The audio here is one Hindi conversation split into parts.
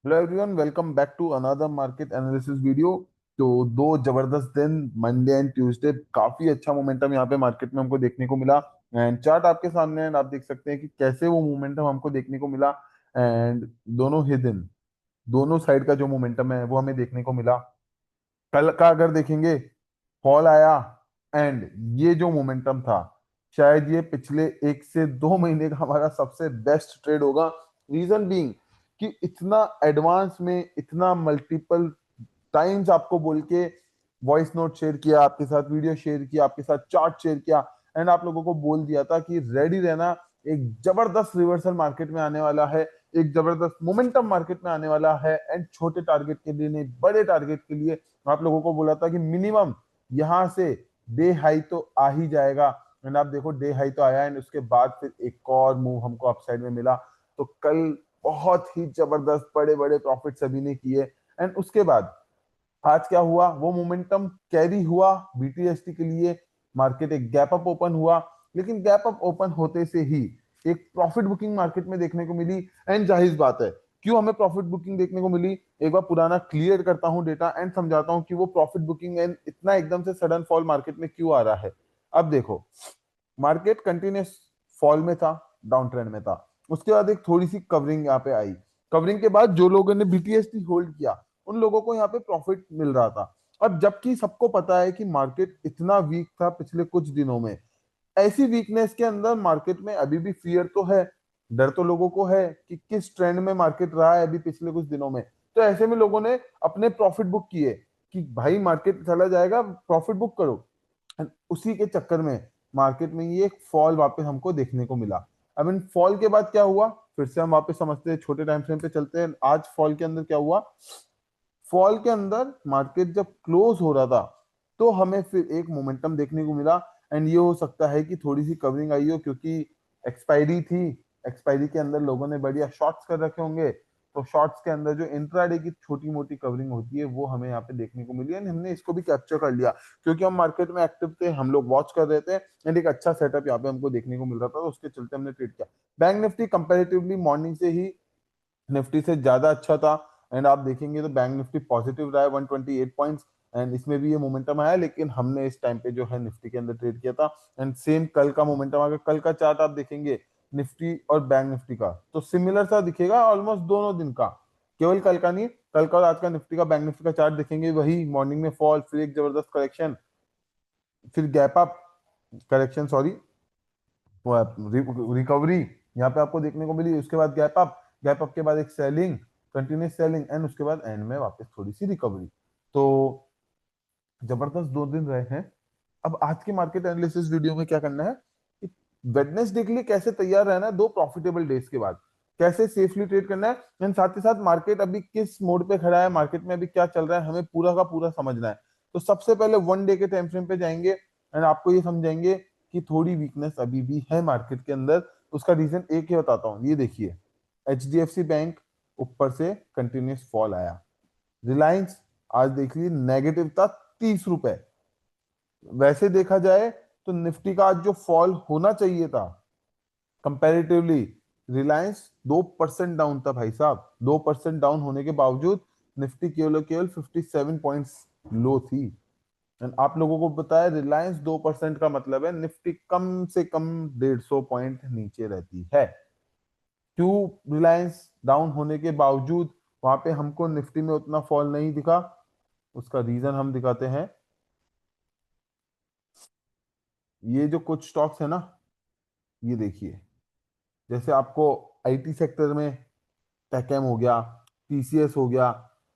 Hello everyone, welcome back to another market analysis video. तो दो जबरदस्त दिन, मंडे एंड ट्यूसडे, काफी अच्छा मोमेंटम यहाँ पे मार्केट में हमको देखने को मिला। एंड चार्ट आपके सामने है and आप देख सकते हैं कि कैसे वो मोमेंटम हमको देखने को मिला। एंड दोनों ही दिन, दोनों साइड का जो मोमेंटम है वो हमें देखने को मिला। कल का अगर देखेंगे, फॉल आया। एंड ये जो मोमेंटम था, शायद ये पिछले 1 से 2 महीने का हमारा सबसे बेस्ट ट्रेड होगा। रीजन बीइंग कि इतना एडवांस में, इतना मल्टीपल टाइम्स आपको बोल के वॉइस नोट शेयर किया, आपके साथ वीडियो शेयर किया, आपके साथ चार्ट शेयर किया। एंड आप लोगों को बोल दिया था कि रेडी रहना, एक जबरदस्त रिवर्सल मार्केट में आने वाला है, एक जबरदस्त मोमेंटम मार्केट में आने वाला है। एंड छोटे टारगेट के लिए नहीं, बड़े टारगेट के लिए आप लोगों को बोला था कि मिनिमम यहां से डे हाई तो आ ही जाएगा। एंड आप देखो, डे हाई तो आया एंड उसके बाद फिर एक और मूव हमको अपसाइड में मिला। तो कल बहुत ही जबरदस्त बड़े बड़े प्रॉफिट सभी ने किए। एंड उसके बाद आज क्या हुआ, वो मोमेंटम कैरी हुआ बीटीएसटी के लिए। मार्केट एक गैप अप ओपन हुआ, लेकिन गैप अप ओपन होते से ही एक प्रॉफिट बुकिंग मार्केट में देखने को मिली। एंड जाहिर बात है, क्यों हमें प्रॉफिट बुकिंग देखने को मिली, एक बार पुराना क्लियर करता हूं डेटा एंड समझाता हूं कि वो प्रॉफिट बुकिंग एंड इतना एकदम से सडन फॉल मार्केट में क्यों आ रहा है। अब देखो, मार्केट कंटिन्यूस फॉल में था, डाउन ट्रेंड में था। उसके बाद एक थोड़ी सी कवरिंग यहाँ पे आई। कवरिंग के बाद जो लोगों ने बीटीएसटी होल्ड किया, उन लोगों को यहाँ पे प्रॉफिट मिल रहा था। अब जबकि सबको पता है कि मार्केट इतना वीक था पिछले कुछ दिनों में, ऐसी वीकनेस के अंदर मार्केट में अभी भी फियर तो है, डर तो लोगों को है कि किस ट्रेंड में मार्केट रहा है अभी पिछले कुछ दिनों में। तो ऐसे में लोगों ने अपने प्रॉफिट बुक किए कि भाई मार्केट चला जाएगा, प्रॉफिट बुक करो। And उसी के चक्कर में मार्केट में ये एक फॉल वापस हमको देखने को मिला। अब इन फॉल के बाद क्या हुआ, फिर से हम वापस समझते हैं, छोटे टाइम फ्रेम पे चलते हैं। आज फॉल के अंदर क्या हुआ, फॉल के अंदर मार्केट जब क्लोज हो रहा था, तो हमें फिर एक मोमेंटम देखने को मिला। एंड ये हो सकता है कि थोड़ी सी कवरिंग आई हो, क्योंकि एक्सपायरी थी। एक्सपायरी के अंदर लोगों ने बढ़िया शॉर्ट्स कर रखे होंगे। तो शॉर्ट्स के अंदर जो इंट्राडे की छोटी मोटी कवरिंग होती है, वो हमें यहाँ पे देखने को मिली। एंड हमने इसको भी कैप्चर कर लिया, क्योंकि हम मार्केट में एक्टिव थे, हम लोग वॉच कर रहे थे। एंड एक अच्छा सेटअप यहाँ पे हमको देखने को मिल रहा था, तो उसके चलते हमने ट्रेड किया। बैंक निफ्टी कंपेरेटिवली मॉर्निंग से ही निफ्टी से ज्यादा अच्छा था। एंड आप देखेंगे तो बैंक निफ्टी पॉजिटिव रहा है 128 पॉइंट्स। एंड इसमें भी ये मोमेंटम आया, लेकिन हमने इस टाइम पे जो है निफ्टी के अंदर ट्रेड किया था। एंड सेम कल का मोमेंटम, अगर कल का चार्ट आप देखेंगे निफ्टी और बैंक निफ्टी का, तो सिमिलर सा दिखेगा ऑलमोस्ट दोनों दिन का, केवल कल का नहीं। कल का और आज का निफ्टी का, बैंक निफ्टी का चार्ट देखेंगे, वही मॉर्निंग में फॉल, फिर एक जबरदस्त करेक्शन, फिर gap up, correction sorry, recovery यहाँ पे आपको देखने को मिली। उसके बाद गैप अप, गैप अप के बाद एक सेलिंग, कंटिन्यूस सेलिंग, एंड उसके बाद एंड में वापस थोड़ी सी रिकवरी। तो जबरदस्त 2 दिन रहे हैं। अब आज की मार्केट एनालिसिस वीडियो में क्या करना है कि वेडनेसडे के लिए कैसे तैयार रहना है, 2 प्रॉफिटेबल डेज के बाद कैसे सेफली ट्रेड करना है। एंड साथ ही साथ मार्केट अभी किस मोड पे खड़ा है, मार्केट में अभी क्या चल रहा है, हमें पूरा का पूरा समझना है। तो सबसे पहले 1 डे के टाइम फ्रेम पे जाएंगे एंड आपको ये समझेंगे कि थोड़ी वीकनेस अभी भी है मार्केट के अंदर। उसका रीजन एक ही बताता हूँ, ये देखिए, एचडीएफसी बैंक ऊपर से कंटिन्यूस फॉल आया। रिलायंस आज देखिए नेगेटिव था, 30 रुपए। वैसे देखा जाए तो निफ्टी का आज जो फॉल होना चाहिए था, कंपैरेटिवली रिलायंस 2% डाउन था भाई साहब। 2% डाउन होने के बावजूद निफ्टी केवल और केवल 57 पॉइंट्स लो थी। एंड आप लोगों को बताया, रिलायंस 2% का मतलब है निफ्टी कम से कम 150 पॉइंट नीचे रहती है। क्यों रिलायंस डाउन होने के बावजूद वहां पे हमको निफ्टी में उतना फॉल नहीं दिखा, उसका रीजन हम दिखाते हैं। ये जो कुछ स्टॉक्स है ना, ये देखिए, जैसे आपको आईटी सेक्टर में टेकएम हो गया, टीसीएस हो गया,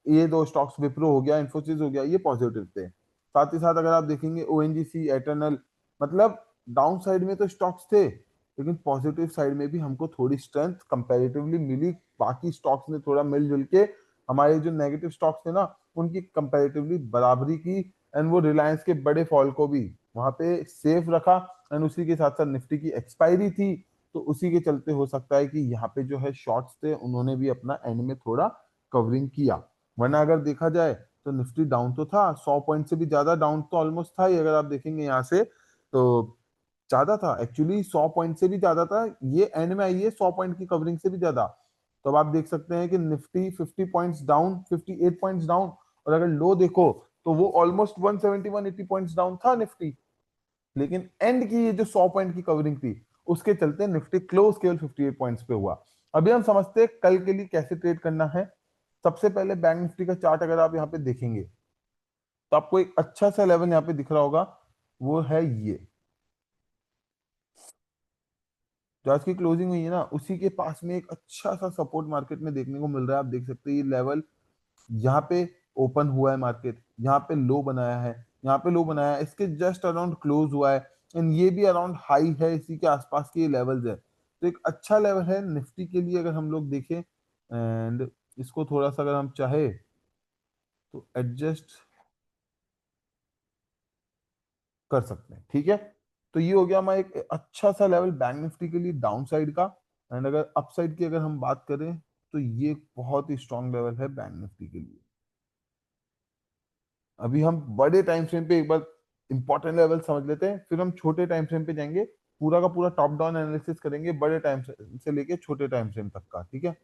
ये 2 स्टॉक्स, विप्रो हो गया, इन्फोसिस हो गया, ये पॉजिटिव थे। साथ ही साथ अगर आप देखेंगे ओएनजीसी, एटर्नल, मतलब डाउन साइड में तो स्टॉक्स थे, लेकिन पॉजिटिव साइड में भी हमको थोड़ी स्ट्रेंथ कंपैरेटिवली मिली। बाकी स्टॉक्स ने थोड़ा मिलजुल के हमारे जो नेगेटिव स्टॉक्स थे ना, उनकी कंपैरेटिवली बराबरी की। एंड वो रिलायंस के बड़े फॉल को भी वहां पे सेफ रखा। एंड उसी के साथ साथ निफ्टी की एक्सपायरी थी, तो उसी के चलते हो सकता है कि यहाँ पे जो है शॉर्ट्स थे, उन्होंने भी अपना एंड में थोड़ा कवरिंग किया। वरना अगर देखा जाए तो निफ्टी डाउन तो था, 100 पॉइंट से भी ज्यादा डाउन तो ऑलमोस्ट था ही। अगर आप देखेंगे यहाँ से तो ज्यादा था, एक्चुअली 100 पॉइंट से भी ज्यादा था, ये एंड में आई है 100 पॉइंट की कवरिंग से भी ज्यादा। तो अब आप देख सकते हैं कि Nifty 50 points down, 58 points down, और अगर लो देखो तो वो ऑलमोस्ट 170 180 पॉइंट्स डाउन था निफ्टी। लेकिन एंड की ये जो 100 पॉइंट की कवरिंग थी उसके चलते निफ्टी क्लोज केवल 58 पॉइंट्स पे हुआ। अभी हम समझते हैं कल के लिए कैसे ट्रेड करना है। सबसे पहले बैंक निफ्टी का चार्ट अगर आप यहाँ पे देखेंगे तो आपको एक अच्छा सा लेवल यहाँ पे दिख रहा होगा, वो है ये जो आज की क्लोजिंग हुई है ना, उसी के पास में एक अच्छा सा सपोर्ट मार्केट में देखने को मिल रहा है। आप देख सकते हैं ये लेवल यहाँ पे ओपन हुआ है मार्केट, यहाँ पे लो बनाया है, यहाँ पे लो बनाया है, इसके जस्ट अराउंड क्लोज हुआ है, एंड ये भी अराउंड हाई है, इसी के आसपास के ये लेवल्स है। तो एक अच्छा लेवल है निफ्टी के लिए अगर हम लोग देखें, एंड इसको थोड़ा सा अगर हम चाहे तो एडजस्ट कर सकते हैं, ठीक है। तो ये हो गया हमारा एक अच्छा सा लेवल बैंक निफ्टी के लिए डाउन साइड का। एंड अगर अप साइड की अगर हम बात करें तो ये एक बहुत ही स्ट्रांग लेवल है बैंक निफ्टी के लिए। अभी हम बड़े टाइम फ्रेम पे एक बार इंपॉर्टेंट लेवल समझ लेते हैं, फिर हम छोटे टाइम फ्रेम पे जाएंगे, पूरा का पूरा टॉप डाउन एनालिसिस करेंगे बड़े टाइम से लेके छोटे टाइम फ्रेम तक का, ठीक है।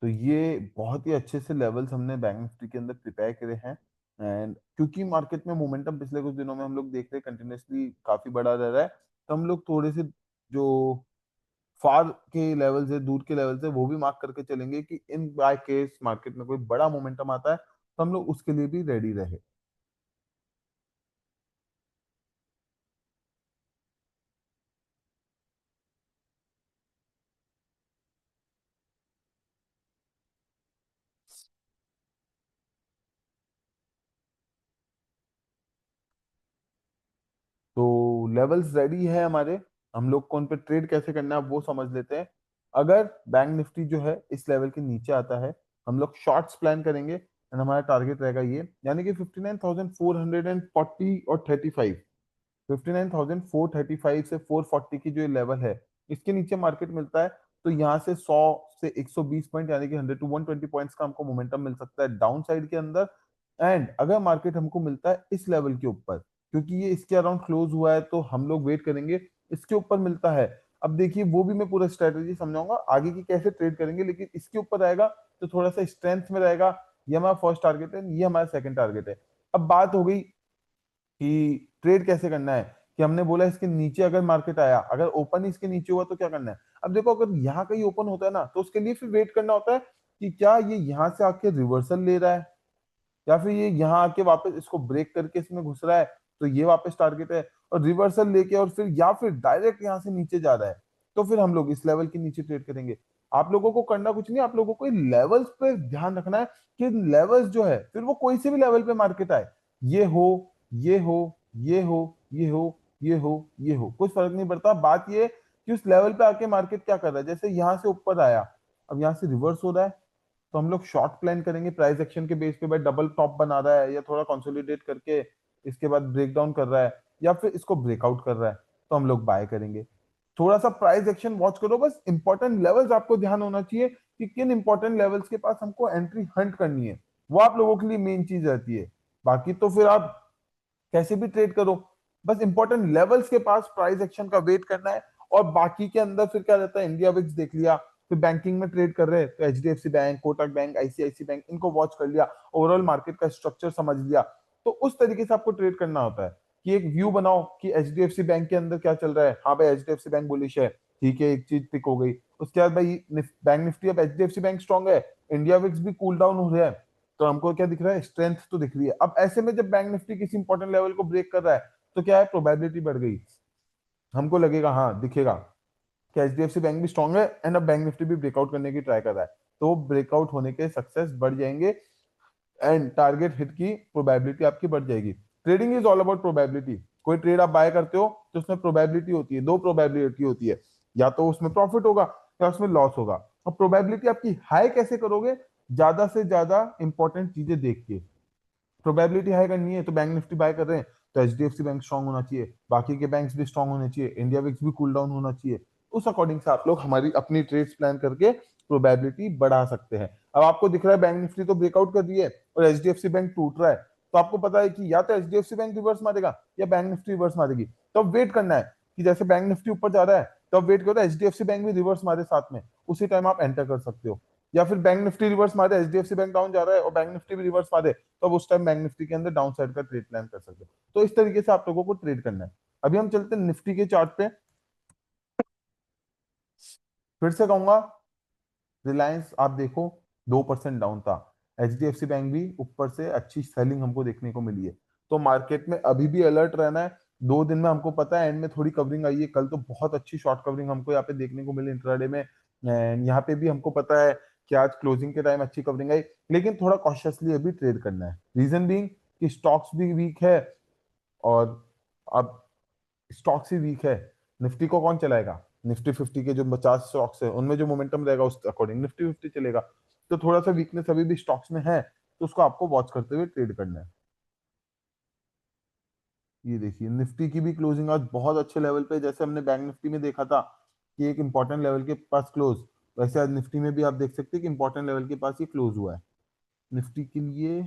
तो ये बहुत ही अच्छे से लेवल्स हमने बैंक निफ्टी के अंदर प्रिपेयर करे हैं। एंड क्योंकि मार्केट में मोमेंटम पिछले कुछ दिनों में हम लोग देख रहे हैं कंटिन्यूसली काफी बड़ा रह रहा है, तो हम लोग थोड़े से जो फार के लेवल्स है, दूर के लेवल्स है, वो भी मार्क करके चलेंगे कि इन बाय केस मार्केट में कोई बड़ा मोमेंटम आता है तो हम लोग उसके लिए भी रेडी रहे। तो लेवल्स रेडी है हमारे, हम लोग को उन पे ट्रेड कैसे करना है वो समझ लेते हैं। अगर बैंक निफ्टी जो है इस लेवल के नीचे आता है, हम लोग शॉर्ट्स प्लान करेंगे, एंड हमारा टारगेट रहेगा ये, यानी कि 59,440 और 35, 59,435 से 440 की जो लेवल है, इसके नीचे मार्केट मिलता है तो यहाँ से 100 से 120 पॉइंट यानी कि 100 टू 120 पॉइंट्स का हमको मोमेंटम मिल सकता है डाउन साइड के अंदर। एंड अगर मार्केट हमको मिलता है इस लेवल के ऊपर, क्योंकि ये इसके अराउंड क्लोज हुआ है, तो हम लोग वेट करेंगे इसके ऊपर मिलता है। अब देखिए वो भी मैं पूरा स्ट्रेटेजी समझाऊंगा आगे की कैसे ट्रेड करेंगे, लेकिन इसके ऊपर आएगा तो थोड़ा सा स्ट्रेंथ में रहेगा। ये हमारा फर्स्ट टारगेट है, ये हमारा सेकंड टारगेट है। अब बात हो गई कि ट्रेड कैसे करना है, कि हमने बोला इसके नीचे अगर मार्केट आया, अगर ओपन इसके नीचे हुआ तो क्या करना है। अब देखो अगर यहाँ कहीं ओपन होता है ना, तो उसके लिए फिर वेट करना होता है कि क्या ये यहाँ से आके रिवर्सल ले रहा है, या फिर ये यहाँ आके वापस इसको ब्रेक करके इसमें घुस रहा है, तो ये वापस टारगेट है, और रिवर्सल लेके और फिर या फिर डायरेक्ट यहाँ से नीचे जा रहा है, तो फिर हम लोग इस लेवल के नीचे ट्रेड करेंगे। आप लोगों को करना कुछ नहीं, आप लोगों को लेवल्स पे ध्यान रखना है कि लेवल्स जो है फिर वो कोई से भी लेवल पे मार्केट आए, ये हो, ये हो, ये हो, ये हो, ये हो, ये हो, कुछ फर्क नहीं पड़ता। बात ये कि उस लेवल पे आके मार्केट क्या कर रहा है, जैसे यहाँ से ऊपर आया, अब यहाँ से रिवर्स हो रहा है, तो हम लोग शॉर्ट प्लान करेंगे प्राइस एक्शन के बेस पे, भाई डबल टॉप बना रहा है या थोड़ा कंसोलिडेट करके इसके बाद ब्रेक डाउन कर रहा है, या फिर इसको ब्रेकआउट कर रहा है, तो हम लोग बाय करेंगे। थोड़ा सा प्राइस एक्शन वॉच करो, बस इंपॉर्टेंट लेवल्स आपको ध्यान होना चाहिए कि किन इंपॉर्टेंट लेवल्स के पास हमको एंट्री हंट करनी है, वो आप लोगों के लिए मेन चीज रहती है। बाकी तो फिर आप कैसे भी ट्रेड करो, बस इंपॉर्टेंट लेवल्स के पास प्राइस एक्शन का वेट करना है। और बाकी के अंदर फिर क्या रहता है, इंडिया विक्स देख लिया, फिर बैंकिंग में ट्रेड कर रहे हैं तो HDFC bank, Kotak bank, ICICI bank, इनको वॉच कर लिया, ओवरऑल मार्केट का स्ट्रक्चर समझ लिया। तो उस तरीके से आपको ट्रेड करना होता है कि एक व्यू बनाओ कि एचडीएफसी बैंक के अंदर क्या चल रहा है, हाँ भाई एचडीएफसी बैंक बुलिश है, ठीक है, एक चीज टिक हो गई। उसके बाद भाई बैंक निफ्टी, अब एचडीएफसी बैंक स्ट्रांग है, इंडिया विक्स भी कूल डाउन हो रहा है, तो हमको क्या दिख रहा है, स्ट्रेंथ तो दिख रही है। अब ऐसे में जब बैंक निफ्टी किसी इंपॉर्टेंट लेवल को ब्रेक कर रहा है, तो क्या है, प्रोबेबिलिटी बढ़ गई, हमको लगेगा, हाँ दिखेगा कि एचडीएफसी बैंक भी स्ट्रांग है, एंड अब बैंक निफ्टी भी ब्रेकआउट करने की ट्राई कर रहा है, तो ब्रेकआउट होने के सक्सेस बढ़ जाएंगे, एंड टारगेट हिट की प्रोबेबिलिटी आपकी बढ़ जाएगी। Trading is all about probability. कोई ट्रेड आप बाय करते हो तो उसमें प्रोबेबिलिटी होती है, दो प्रोबेबिलिटी होती है, या तो उसमें प्रॉफिट होगा या उसमें लॉस होगा। अब प्रोबेबिलिटी आपकी हाई कैसे करोगे, ज्यादा से ज्यादा इंपॉर्टेंट चीजें देख के प्रोबेबिलिटी हाई करनी है, तो बैंक निफ्टी बाय कर रहे हैं तो एचडीएफसी बैंक स्ट्रांग होना चाहिए, बाकी के बैंक्स भी स्ट्रांग होने चाहिए, इंडिया विक्स भी कूल डाउन होना चाहिए। उस अकॉर्डिंग से आप लोग हमारी अपनी ट्रेड्स प्लान करके प्रोबेबिलिटी बढ़ा सकते हैं। अब आपको दिख रहा है बैंक निफ्टी तो ब्रेकआउट कर रही है और एचडीएफसी बैंक टूट रहा है, तो आपको पता है कि या तो एचडीएफसी बैंक रिवर्स मारेगा या बैंक निफ्टी रिवर्स मारेगी। तो अब वेट करना है कि जैसे बैंक निफ्टी ऊपर जा रहा है तो अब वेट करो एचडीएफसी बैंक भी रिवर्स मारे साथ में, उसी टाइम आप एंटर कर सकते हो। या फिर बैंक निफ्टी रिवर्स मारे, एचडीएफसी बैंक डाउन जा रहा है और बैंक निफ्टी भी रिवर्स मारे, तो अब उस टाइम बैंक निफ्टी के अंदर डाउन साइड का ट्रेड प्लान कर सकते हो। तो इस तरीके से आप लोगों को ट्रेड करना है। अभी हम चलते हैं निफ्टी के चार्ट पे। फिर से कहूंगा, रिलायंस आप देखो 2% डाउन था, एचडीएफसी बैंक भी ऊपर से अच्छी सेलिंग हमको देखने को मिली है। तो मार्केट में अभी भी अलर्ट रहना है। 2 दिन में हमको पता है एंड में थोड़ी कवरिंग आई है, कल तो बहुत अच्छी शॉर्ट कवरिंग हमको यहाँ पे देखने को मिली इंट्राडे में, एंड यहाँ पे भी हमको पता है कि आज क्लोजिंग के टाइम अच्छी कवरिंग आई। लेकिन थोड़ा कॉशियसली अभी ट्रेड करना है, रीजन बीइंग कि स्टॉक्स भी वीक है, और अब स्टॉक्स ही वीक है। निफ्टी को कौन चलाएगा? निफ्टी 50 के जो 50 स्टॉक्स है उनमें जो मोमेंटम रहेगा उस अकॉर्डिंग निफ्टी 50 चलेगा। तो थोड़ा सा वीकनेस अभी भी स्टॉक्स में है, तो उसको आपको वॉच करते हुए ट्रेड करना है। ये देखिए निफ्टी की भी क्लोजिंग आज बहुत अच्छे लेवल पे, जैसे हमने बैंक निफ्टी में देखा था कि एक इंपॉर्टेंट लेवल के पास क्लोज, वैसे आज निफ्टी में भी आप देख सकते हैं कि इंपॉर्टेंट लेवल के पास ही क्लोज हुआ है निफ्टी के लिए।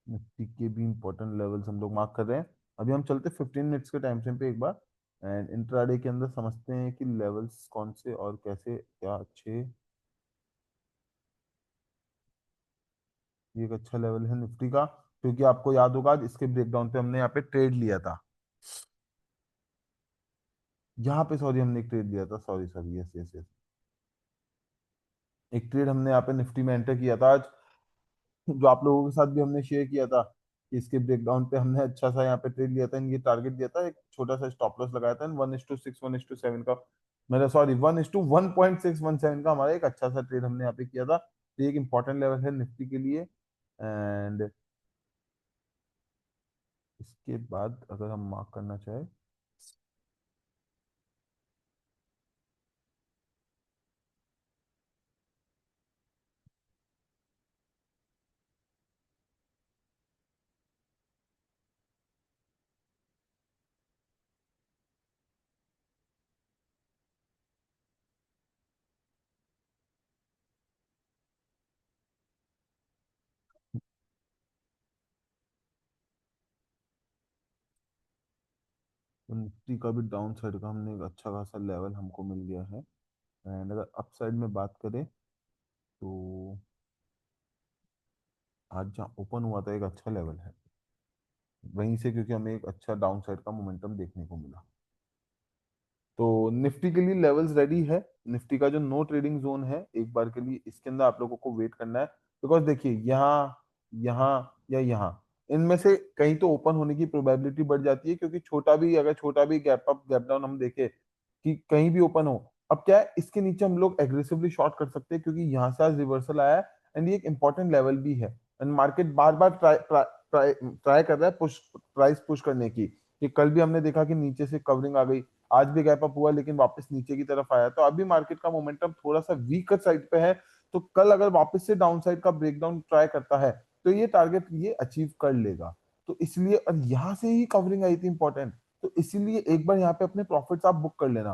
निफ्टी के भी इंपॉर्टेंट लेवल्स हम लोग मार्क कर रहे हैं। अभी हम चलते 15 मिनट्स के टाइम फ्रेम पे एक बार, एंड इंट्राडे के अंदर समझते हैं कि लेवल्स कौन से और कैसे क्या अच्छे। ये एक अच्छा लेवल है निफ्टी का, क्योंकि आपको याद होगा इसके ब्रेकडाउन पे हमने यहाँ पे ट्रेड लिया था, यहाँ पे सॉरी हमने एक ट्रेड लिया था, sorry sorry, yes yes yes, एक ट्रेड हमने यहाँ पे निफ्टी में एंटर किया था आज, जो आप लोगों के साथ भी हमने शेयर किया था कि इसके ब्रेकडाउन पे हमने अच्छा सा यहाँ पे ट्रेड लिया था, ये टारगेट दिया था, एक छोटा सा स्टॉप लॉस लगाया था 1:6 1:7 का, मेरा सॉरी 1:1.617 का हमारा एक अच्छा सा ट्रेड हमने यहाँ पे किया था। तो ये एक इंपॉर्टेंट लेवल है निफ्टी के लिए। एंड इसके बाद अगर हम मार्क करना चाहे, तो निफ्टी का भी डाउन साइड का हमने एक अच्छा खासा लेवल हमको मिल गया है। एंड अगर अप साइड में बात करें तो आज जहाँ ओपन हुआ था एक अच्छा लेवल है, वहीं से क्योंकि हमें एक अच्छा डाउन साइड का मोमेंटम देखने को मिला। तो निफ्टी के लिए लेवल्स रेडी है। निफ्टी का जो नो ट्रेडिंग जोन है एक बार के लिए इसके अंदर आप लोगों को वेट करना है, बिकॉज देखिए यहाँ, यहाँ या यहाँ, इनमें से कहीं तो ओपन होने की प्रोबेबिलिटी बढ़ जाती है, क्योंकि छोटा भी अगर छोटा भी गैप अप गैप डाउन हम देखें कि कहीं भी ओपन हो, अब क्या है इसके नीचे हम लोग एग्रेसिवली शॉर्ट कर सकते हैं, क्योंकि यहाँ से आज रिवर्सल आया है एंड ये एक इंपॉर्टेंट लेवल भी है। And market bar bar try try try कर रहा है पुश प्राइस पुश करने की, कि कल भी हमने देखा कि नीचे से कवरिंग आ गई, आज भी गैप अप हुआ लेकिन वापस नीचे की तरफ आया, तो अभी मार्केट का मोमेंटम थोड़ा सा वीकर साइड पे है। तो कल अगर वापस से डाउन साइड का ब्रेकडाउन ट्राई करता है तो ये टारगेट ये अचीव कर लेगा। तो इसलिए, और यहाँ से ही कवरिंग आई थी इंपॉर्टेंट, तो इसीलिए एक बार यहाँ पे अपने प्रॉफिट्स आप बुक कर लेना।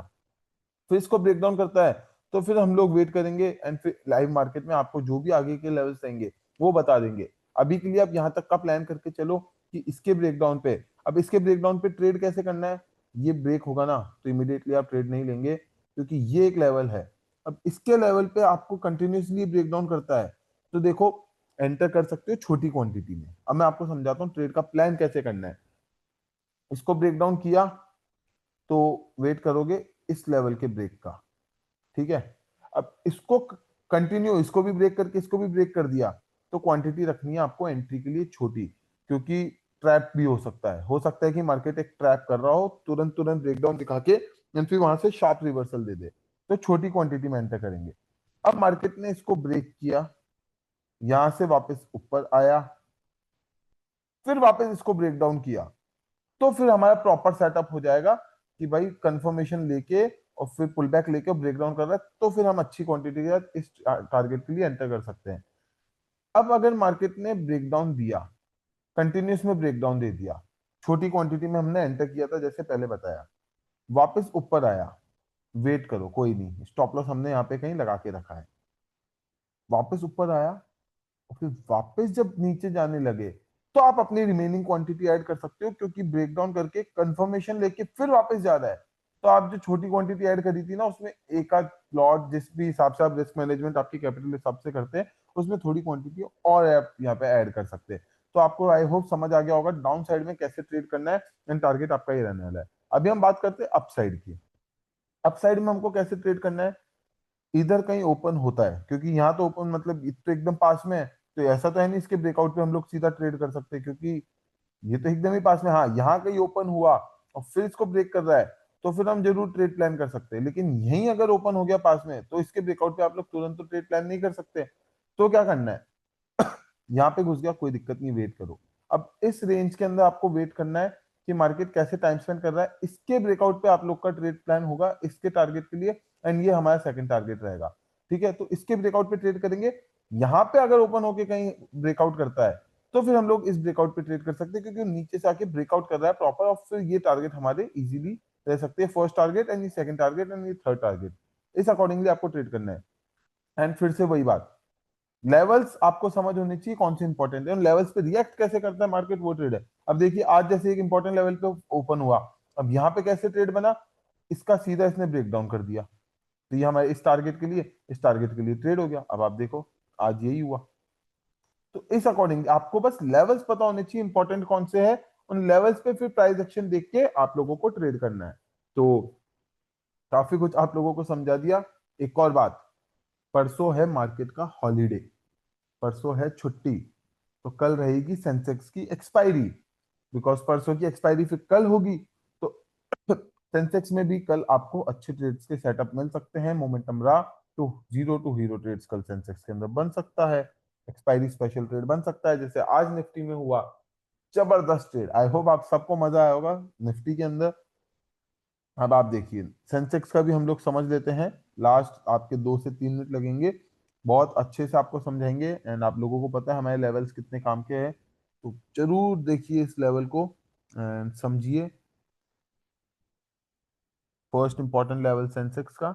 फिर इसको ब्रेक डाउन करता है तो फिर हम लोग वेट करेंगे एंड फिर लाइव मार्केट में आपको जो भी आगे के लेवल्स रहेंगे वो बता देंगे। अभी के लिए आप यहाँ तक का प्लान करके चलो कि इसके ब्रेकडाउन पे, अब इसके ब्रेकडाउन पे ट्रेड कैसे करना है, ये ब्रेक होगा ना तो इमीडिएटली आप ट्रेड नहीं लेंगे, क्योंकि ये एक लेवल है। अब इसके लेवल पे आपको कंटिन्यूसली ब्रेकडाउन करता है, तो देखो एंटर कर सकते हो छोटी क्वांटिटी में। अब मैं आपको समझाता हूँ ट्रेड का प्लान कैसे करना है। इसको ब्रेक डाउन किया तो वेट करोगे इस लेवल के ब्रेक का, ठीक है। अब इसको कंटिन्यू, इसको भी ब्रेक करके इसको भी ब्रेक कर दिया, तो क्वांटिटी रखनी है आपको एंट्री के लिए छोटी, क्योंकि ट्रैप भी हो सकता है कि मार्केट एक ट्रैप कर रहा हो, तुरंत तुरंत ब्रेकडाउन दिखा के एंड फिर वहां से शार्प रिवर्सल दे दे, तो छोटी क्वांटिटी में एंटर करेंगे। अब मार्केट ने इसको ब्रेक किया, यहां से वापस ऊपर आया, फिर वापस इसको ब्रेक डाउन किया, तो फिर हमारा प्रॉपर सेटअप हो जाएगा कि भाई कंफर्मेशन लेके और फिर पुल बैक लेके ब्रेक डाउन कर रहा है, तो फिर हम अच्छी क्वांटिटी के साथ इस टारगेट के लिए एंटर कर सकते हैं। अब अगर मार्केट ने ब्रेक डाउन दिया, कंटिन्यूस में ब्रेक डाउन दे दिया, छोटी क्वांटिटी में हमने एंटर किया था जैसे पहले बताया, वापस ऊपर आया, वेट करो कोई नहीं, स्टॉप लॉस हमने यहाँ पे कहीं लगा के रखा है, वापस ऊपर आया और फिर वापस जब नीचे जाने लगे, तो आप अपनी रिमेनिंग क्वांटिटी ऐड कर सकते हो, क्योंकि ब्रेकडाउन करके कंफर्मेशन लेके फिर वापस जा रहा है। तो आप जो छोटी क्वांटिटी ऐड करी थी ना, उसमें एक आध लॉट जिस भी हिसाब से आप रिस्क मैनेजमेंट आपकी कैपिटल हिसाब से करते हैं, उसमें थोड़ी क्वांटिटी और आप यहाँ पे ऐड कर सकते हैं। तो आपको आई होप समझ आ गया होगा डाउन साइड में कैसे ट्रेड करना है, एंड टारगेट आपका ही रहने वाला है। अभी हम बात करते हैं अप साइड की। अप साइड में हमको कैसे ट्रेड करना है, इधर कहीं ओपन होता है, क्योंकि यहाँ तो ओपन मतलब तो एकदम पास में है, तो ऐसा तो है नहीं इसके ब्रेकआउट पे हम लोग सीधा ट्रेड कर सकते हैं, क्योंकि ये तो एकदम ही पास में। हाँ, यहाँ कहीं ओपन हुआ और फिर इसको ब्रेक कर रहा है, तो फिर हम जरूर ट्रेड प्लान कर सकते हैं, लेकिन यहीं अगर ओपन हो गया पास में, तो इसके ब्रेकआउट पे आप लोग तुरंत तो ट्रेड प्लान नहीं कर सकते। तो क्या करना है, यहाँ पे घुस गया कोई दिक्कत नहीं, वेट करो। अब इस रेंज के अंदर आपको वेट करना है कि मार्केट कैसे टाइम स्पेंड कर रहा है, इसके ब्रेकआउट पे आप लोग का ट्रेड प्लान होगा इसके टारगेट के लिए, एंड ये हमारा सेकंड टारगेट रहेगा। ठीक है, तो इसके ब्रेकआउट पे ट्रेड करेंगे। यहाँ पे अगर ओपन होके कहीं ब्रेकआउट करता है, तो फिर हम लोग इस ब्रेकआउट पे ट्रेड कर सकते हैं, क्योंकि वो नीचे से आके ब्रेकआउट कर रहा है प्रॉपर, और फिर ये टारगेट हमारे इजीली रह सकते हैं, फर्स्ट टारगेट एंड ये सेकंड टारगेट एंड ये थर्ड टारगेट। इस अकॉर्डिंगली आपको ट्रेड करना है। एंड फिर से वही बात, लेवल्स आपको समझ होनी चाहिए कौन से इंपॉर्टेंट है, लेवल्स पे रिएक्ट कैसे करता है मार्केट, वो ट्रेड है। अब देखिए आज जैसे एक इंपॉर्टेंट लेवल पे ओपन हुआ, अब यहाँ पे कैसे ट्रेड बना, इसका सीधा इसने ब्रेक डाउन कर दिया, तो ये हमारे इस टारगेट के लिए ट्रेड हो गया। अब आप देखो आज यही हुआ। तो इस अकॉर्डिंग आपको बस लेवल्स पता होने चाहिए इंपॉर्टेंट कौन से है, उन लेवल्स पे फिर प्राइस एक्शन देख के आप लोगों को ट्रेड करना है। तो काफी कुछ आप लोगों को समझा दिया। एक और बात, परसों है मार्केट का हॉलीडे, परसों है छुट्टी, तो कल रहेगी सेंसेक्स की एक्सपायरी, बिकॉज परसों की एक्सपायरी फिर कल होगी, तो सेंसेक्स में भी कल आपको अच्छे ट्रेड्स के सेटअप मिल सकते हैं। मोमेंटम रहा तो जीरो टू हीरो ट्रेड्स कल सेंसेक्स के अंदर बन सकता है, एक्सपायरी स्पेशल ट्रेड बन सकता है, जैसे आज निफ्टी में हुआ, जबरदस्त ट्रेड। आई होप आप सबको मजा आया होगा निफ्टी के अंदर। अब आप देखिए सेंसेक्स का भी हम लोग समझ लेते हैं, लास्ट आपके 2 से 3 मिनट लगेंगे, बहुत अच्छे से आपको समझाएंगे, एंड आप लोगों को पता है हमारे लेवल्स कितने काम के हैं, तो जरूर देखिए इस लेवल को एंड समझिए। फर्स्ट इंपॉर्टेंट लेवल सेंसेक्स का,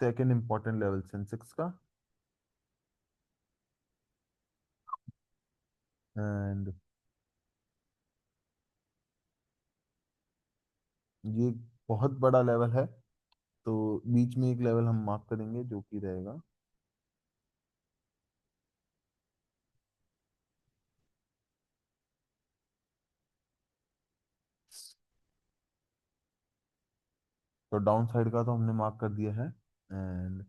सेकंड इंपॉर्टेंट लेवल सेंसेक्स का, एंड ये बहुत बड़ा लेवल है, तो बीच में एक लेवल हम मार्क करेंगे जो कि रहेगा, तो डाउन साइड का तो हमने मार्क कर दिया है। एंड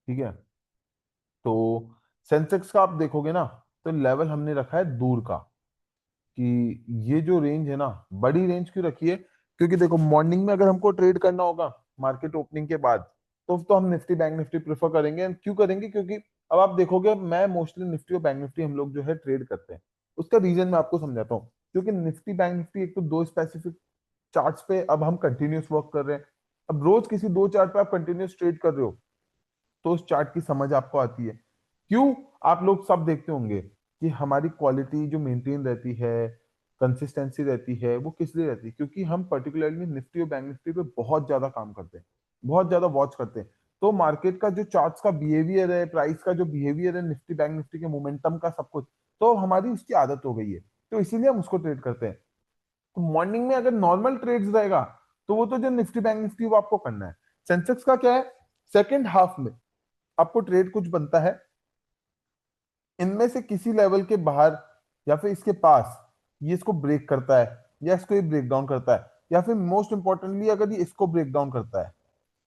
ठीक है, तो सेंसेक्स का आप देखोगे ना, तो लेवल हमने रखा है दूर का, कि ये जो रेंज है ना, बड़ी रेंज क्यों रखी है, क्योंकि देखो मॉर्निंग में अगर हमको ट्रेड करना होगा मार्केट ओपनिंग के बाद, तो हम निफ्टी बैंक निफ्टी प्रेफर करेंगे। And क्यों करेंगे, क्योंकि अब आप देखोगे मैं मोस्टली निफ्टी और बैंक निफ्टी हम लोग जो है ट्रेड करते हैं, उसका रीजन मैं आपको समझाता हूँ। क्योंकि निफ्टी बैंक निफ्टी एक तो दो स्पेसिफिक चार्ट्स पे अब हम कंटिन्यूस वर्क कर रहे हैं, अब रोज किसी दो चार्ट पे आप कंटिन्यूस ट्रेड कर रहे हो, तो उस चार्ट की समझ आपको आती है। क्यों, आप लोग सब देखते होंगे कि हमारी क्वालिटी जो मेंटेन रहती है, कंसिस्टेंसी रहती है, वो किस लिए रहती है, क्योंकि हम पर्टिकुलरली निफ्टी और बैंक निफ्टी पे बहुत ज्यादा काम करते हैं, बहुत ज्यादा वॉच करते हैं। तो मार्केट का जो चार्ट्स का बिहेवियर है, प्राइस का जो बिहेवियर है, निफ्टी बैंक निफ्टी के मोमेंटम का सब कुछ, तो हमारी उसकी आदत हो गई है, तो इसीलिए हम उसको ट्रेड करते हैं। तो मॉर्निंग में अगर नॉर्मल ट्रेड्स रहेगा, तो वो तो जो निफ्टी बैंक निफ्टी वो आपको करना है। सेंसेक्स का क्या है, सेकेंड हाफ में आपको ट्रेड कुछ बनता है, इनमें से किसी लेवल के बाहर या फिर इसके पास ये इसको ब्रेक करता है, या इसको ये ब्रेक डाउन करता है, या फिर मोस्ट इंपॉर्टेंटली अगर ये इसको ब्रेक डाउन करता है,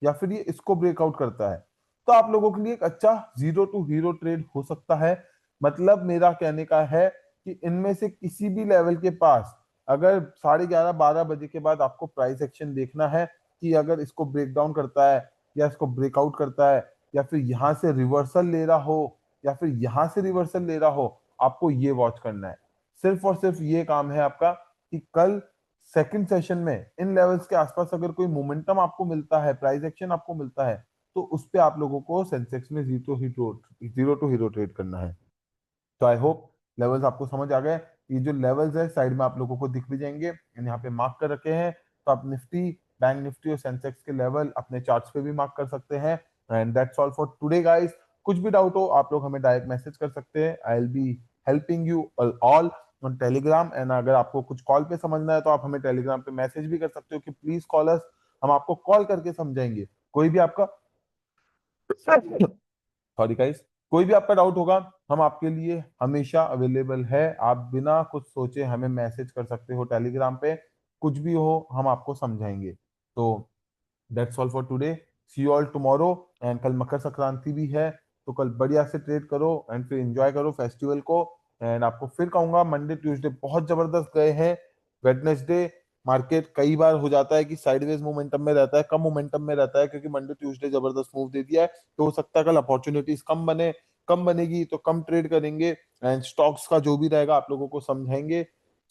या फिर ये इसको ब्रेकआउट करता है, तो आप लोगों के लिए एक अच्छा जीरो टू हीरो ट्रेड हो सकता है। मतलब मेरा कहने का है कि इनमें से किसी भी लेवल के पास अगर 11:30 12 बजे के बाद आपको प्राइस एक्शन देखना है कि अगर इसको ब्रेक डाउन करता है या इसको ब्रेकआउट करता है या फिर यहां से रिवर्सल ले रहा हो या फिर यहां से रिवर्सल ले रहा हो, आपको ये वॉच करना है। सिर्फ और सिर्फ ये काम है आपका कि कल सेकंड सेशन में इन लेवल्स के आसपास अगर कोई मोमेंटम आपको मिलता है, प्राइस एक्शन आपको मिलता है, तो उस पे आप लोगों को सेंसेक्स में जीरो टू हीरो ट्रेड करना है। तो आई होप लेवल्स आपको समझ आ गए। ये जो लेवल्स है साइड में आप लोगों को दिख भी जाएंगे, यहाँ पे मार्क कर रखे हैं, तो आप निफ्टी, बैंक निफ्टी और सेंसेक्स के लेवल अपने चार्ट्स पे भी मार्क कर सकते हैं। And that's all for today guys. कुछ भी डाउट हो आप लोग हमें डायरेक्ट मैसेज कर सकते हैं, I will be helping you all on Telegram. And अगर आपको कुछ कॉल पे समझना है तो आप हमें टेलीग्राम पे मैसेज भी कर सकते हो कि प्लीज कॉल अस, हम आपको कॉल करके समझाएंगे। कोई भी आपका सॉरी गाइस, कोई भी आपका डाउट होगा हम आपके लिए हमेशा अवेलेबल है। आप बिना कुछ सोचे हमें मैसेज कर सकते हो टेलीग्राम पे, कुछ भी हो हम आपको समझाएंगे। तो that's all for today, see you all tomorrow. And कल मकर संक्रांति भी है, तो कल बढ़िया से ट्रेड करो एंड फिर एंजॉय करो फेस्टिवल को। एंड आपको फिर कहूंगा मंडे ट्यूसडे बहुत जबरदस्त गए हैं। वेडनेसडे मार्केट कई बार हो जाता है कि साइडवेज मोमेंटम में रहता है, कम मोमेंटम में रहता है क्योंकि मंडे ट्यूसडे जबरदस्त मूव दे दिया है। तो हो सकता है कल अपॉर्चुनिटीज कम बने, कम बनेगी तो कम ट्रेड करेंगे एंड स्टॉक्स का जो भी रहेगा आप लोगों को समझाएंगे।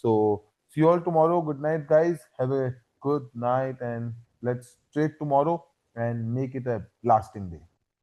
So see you all tomorrow, good night guys, have a good night and let's trade tomorrow and make it a lasting day.